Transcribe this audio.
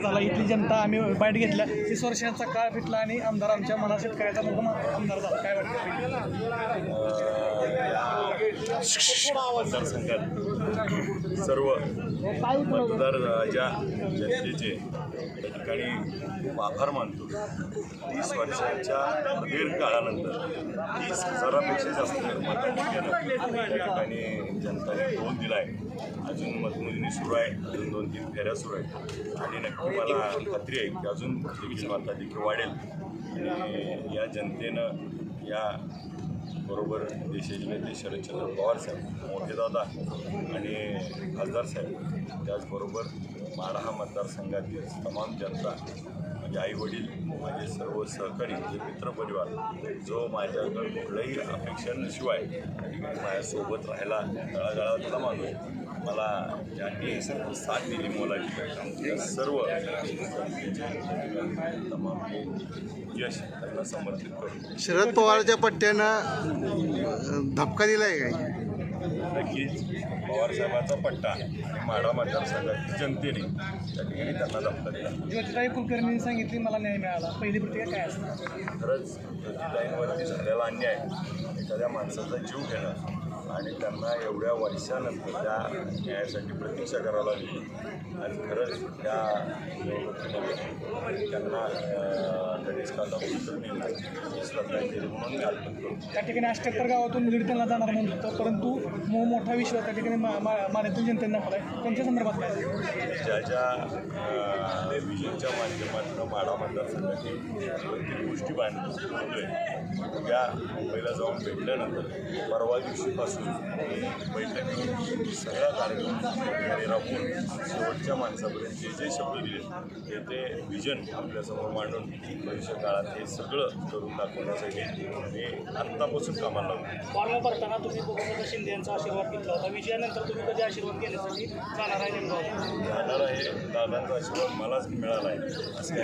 झाला इथली जनता आम्ही बाईट घेतल्या 30 वर्षांचा काळ फिटला आणि आमदार आमच्या मना शेतकऱ्याचा मुख्य आमदार झाला. काय वाटतं? मतदारसंघात सर्व मतदार ज्या जनतेचे त्या ठिकाणी खूप आभार मानतो. 30 वर्षाच्या दीर्घ काळानंतर 30,000पेक्षा जास्त मतांनी त्या ठिकाणी जनताने कौल दिला आहे. अजून मतमोजणी सुरू आहे, अजून 2-3 फेऱ्या सुरू आहेत आणि नक्की मला खात्री आहे की अजून देखील मताधिक्य वाढेल. आणि या जनतेनं या बरोबर देशाचे नेते शरदचंद्र पवार साहेब, मोठे दादा आणि खासदार साहेब, त्याचबरोबर माढा मतदारसंघातील तमाम जनता, माझे आईवडील, माझे सर्व सहकारी, माझे मित्रपरिवार, जो माझ्याकडे कुठल्याही अपेक्षांशिवाय त्या ठिकाणी माझ्यासोबत राहायला तळागाळातला माणूस मला ज्यांनी साथ दिली मोलाची, सर्व तमाम यश त्यांना समर्पित करतो. शरद पवारच्या पट्ट्यानं धपका दिलाय काय? नक्कीच पवारसाहेबांचा पट्टा माढा मतदारसंघातील जनतेने त्या ठिकाणी त्यांना धपका दिला. ज्योतिताई कुलकर्णींनी सांगितली मला न्याय मिळाला. पहिली प्रतिक्रिया काय असणार? खरंच ज्योतिताईंवरती झालेला अन्याय, एखाद्या माणसाचा जीव घेणं आणि त्यांना एवढ्या वर्षानंतर त्या न्यायासाठी प्रतीक्षा करावी लागली. आणि खरंच त्या निवडणुकीमध्ये त्यांना गणेश काका कुलकर्णी श्रद्धांजली म्हणून मी अर्पण करतो. त्या ठिकाणी 78 गावातून लीड त्यांना जाणार म्हणून होतं, परंतु मोठा विश्वास त्या ठिकाणी मान्यतून जनतेने दाखवला आहे. त्यांच्या संदर्भात काय? ज्या विजनच्या माध्यमातून माढा मतदारसंघाची प्रत्येक गोष्टी बांधतोय त्या मुंबईला जाऊन भेटल्यानंतर परवा दिवशीपासून बैठक घेऊन सगळा कार्यक्रम राबवून शेवटच्या माणसापर्यंत जे जे शब्द दिले ते विजन आपल्यासमोर मांडून भविष्य काळात हे सगळं करून दाखवण्यासाठी मी आत्तापासून कामाला लागलो. फॉर्म भरताना तुम्ही गोपीनाथ शिंदे यांचा आशीर्वाद घेतला होता. विजयानंतर तुम्ही कधी आशीर्वाद घेण्यासाठी जाणार आहे? नेमकं जाणार आहे, दादांचा आशीर्वाद मलाच मिळाला आहे असं